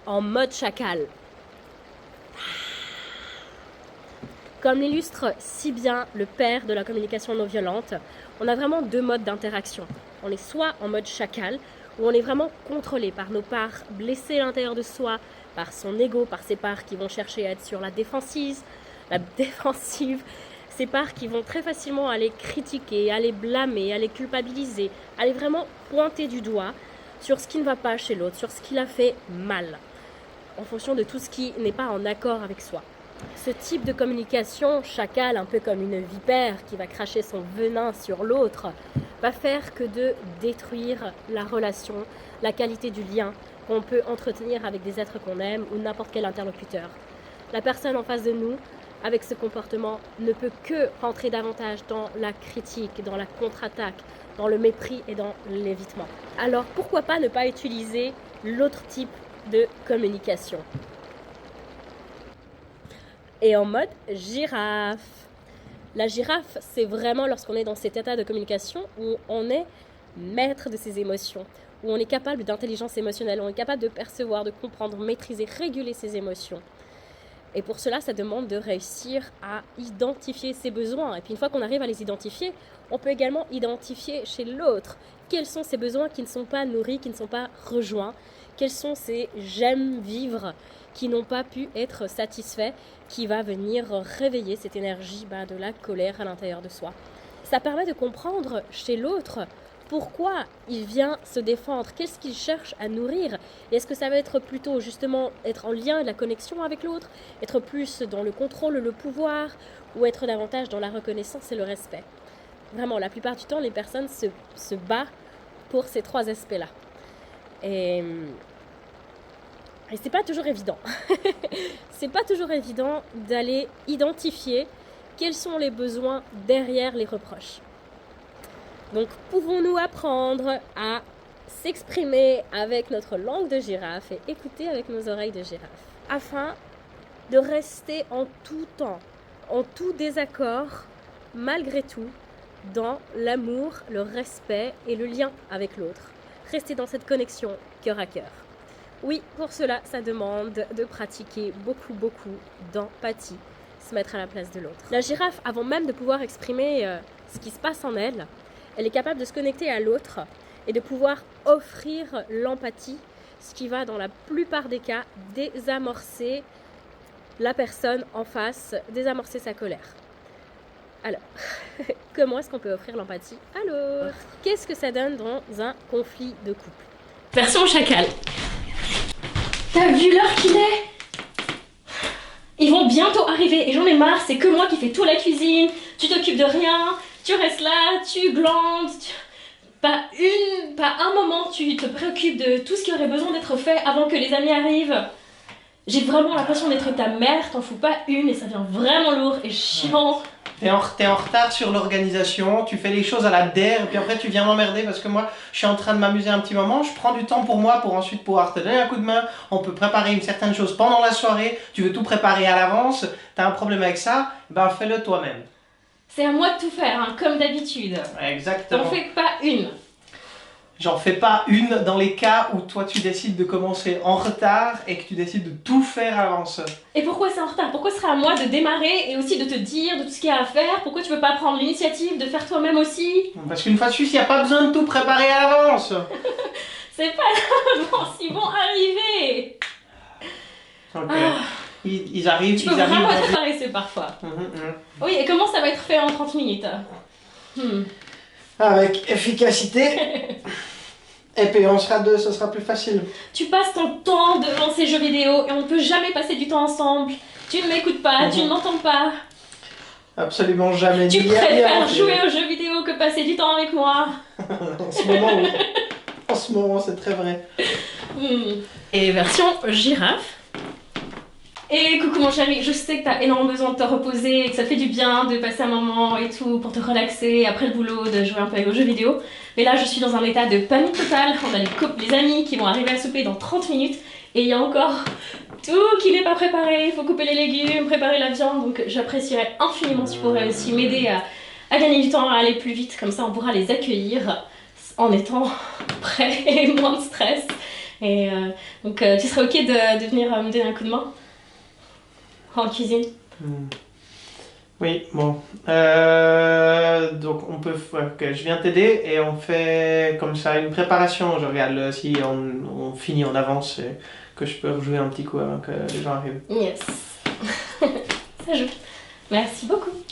en mode chacal. Comme l'illustre si bien le père de la communication non violente, on a vraiment deux modes d'interaction. On est soit en mode chacal, où on est vraiment contrôlé par nos parts blessées à l'intérieur de soi, par son ego, par ses parts qui vont chercher à être sur la défensive, ces parts qui vont très facilement aller critiquer, aller blâmer, aller culpabiliser, aller vraiment pointer du doigt sur ce qui ne va pas chez l'autre, sur ce qui l'a fait mal, en fonction de tout ce qui n'est pas en accord avec soi. Ce type de communication, chacal, un peu comme une vipère qui va cracher son venin sur l'autre, va faire que de détruire la relation, la qualité du lien qu'on peut entretenir avec des êtres qu'on aime ou n'importe quel interlocuteur. La personne en face de nous, avec ce comportement, ne peut que rentrer davantage dans la critique, dans la contre-attaque, dans le mépris et dans l'évitement. Alors pourquoi pas ne pas utiliser l'autre type de communication ? Et en mode girafe. La girafe, c'est vraiment lorsqu'on est dans cet état de communication où on est maître de ses émotions, où on est capable d'intelligence émotionnelle, où on est capable de percevoir, de comprendre, maîtriser, réguler ses émotions. Et pour cela, ça demande de réussir à identifier ses besoins. Et puis une fois qu'on arrive à les identifier, on peut également identifier chez l'autre quels sont ses besoins qui ne sont pas nourris, qui ne sont pas rejoints, quels sont ces j'aime vivre qui n'ont pas pu être satisfaits, qui va venir réveiller cette énergie de la colère à l'intérieur de soi. Ça permet de comprendre chez l'autre pourquoi il vient se défendre, qu'est-ce qu'il cherche à nourrir. Et est-ce que ça va être plutôt justement être en lien et la connexion avec l'autre, être plus dans le contrôle, le pouvoir, ou être davantage dans la reconnaissance et le respect. Vraiment, la plupart du temps, les personnes se battent pour ces trois aspects-là. Et c'est pas toujours évident. C'est pas toujours évident d'aller identifier quels sont les besoins derrière les reproches. Donc, pouvons-nous apprendre à s'exprimer avec notre langue de girafe et écouter avec nos oreilles de girafe, afin de rester en tout temps, en tout désaccord, malgré tout, dans l'amour, le respect et le lien avec l'autre. Rester dans cette connexion cœur à cœur. Oui, pour cela, ça demande de pratiquer beaucoup d'empathie, se mettre à la place de l'autre. La girafe, avant même de pouvoir exprimer ce qui se passe en elle, elle est capable de se connecter à l'autre et de pouvoir offrir l'empathie, ce qui va, dans la plupart des cas, désamorcer la personne en face, désamorcer sa colère. Alors, comment est-ce qu'on peut offrir l'empathie à l'autre ? Qu'est-ce que ça donne dans un conflit de couple ? Version chacal. T'as vu l'heure qu'il est ? Ils vont bientôt arriver et j'en ai marre, c'est que moi qui fais toute la cuisine, tu t'occupes de rien, tu restes là, tu glandes, pas un moment tu te préoccupes de tout ce qui aurait besoin d'être fait avant que les amis arrivent. J'ai vraiment l'impression d'être ta mère, t'en fous pas une et ça devient vraiment lourd et chiant. T'es en retard sur l'organisation, tu fais les choses à la der et puis après tu viens m'emmerder parce que moi je suis en train de m'amuser un petit moment, je prends du temps pour moi pour ensuite pouvoir te donner un coup de main, on peut préparer une certaine chose pendant la soirée, tu veux tout préparer à l'avance, t'as un problème avec ça, ben fais-le toi-même. C'est à moi de tout faire, hein, comme d'habitude. Exactement. T'en fais pas une. J'en fais pas une dans les cas où toi tu décides de commencer en retard et que tu décides de tout faire à l'avance. Et pourquoi c'est en retard ? Pourquoi ce serait à moi de démarrer et aussi de te dire de tout ce qu'il y a à faire ? Pourquoi tu veux pas prendre l'initiative de faire toi-même aussi ? Parce qu'une fois de plus, il n'y a pas besoin de tout préparer à l'avance. C'est pas l'avance, ils vont arriver. Ok. Ils arrivent, Tu peux vraiment être paresseux parfois. Oui, et comment ça va être fait en 30 minutes ? Avec efficacité. Et puis on sera deux, ce sera plus facile. Tu passes ton temps devant ces jeux vidéo et on ne peut jamais passer du temps ensemble. Tu ne m'écoutes pas, tu ne m'entends pas. Absolument jamais. Tu préfères jouer aux jeux vidéo que passer du temps avec moi. En ce moment, oui. En ce moment, c'est très vrai. Et version girafe. Et coucou mon chéri, je sais que t'as énormément besoin de te reposer et que ça fait du bien de passer un moment et tout pour te relaxer après le boulot, de jouer un peu avec vos jeux vidéo. Mais là je suis dans un état de panique totale, on a les amis qui vont arriver à souper dans 30 minutes et il y a encore tout qui n'est pas préparé, il faut couper les légumes, préparer la viande, donc j'apprécierais infiniment si tu pourrais aussi m'aider à gagner du temps, à aller plus vite, comme ça on pourra les accueillir en étant prêts et moins de stress. Et donc, tu serais ok de venir me donner un coup de main en cuisine? Oui, bon. Donc on peut, ouais, ok, je viens t'aider et on fait comme ça une préparation. Je regarde si on finit en avance et que je peux rejouer un petit coup avant que les gens arrivent. Yes. Ça joue. Merci beaucoup.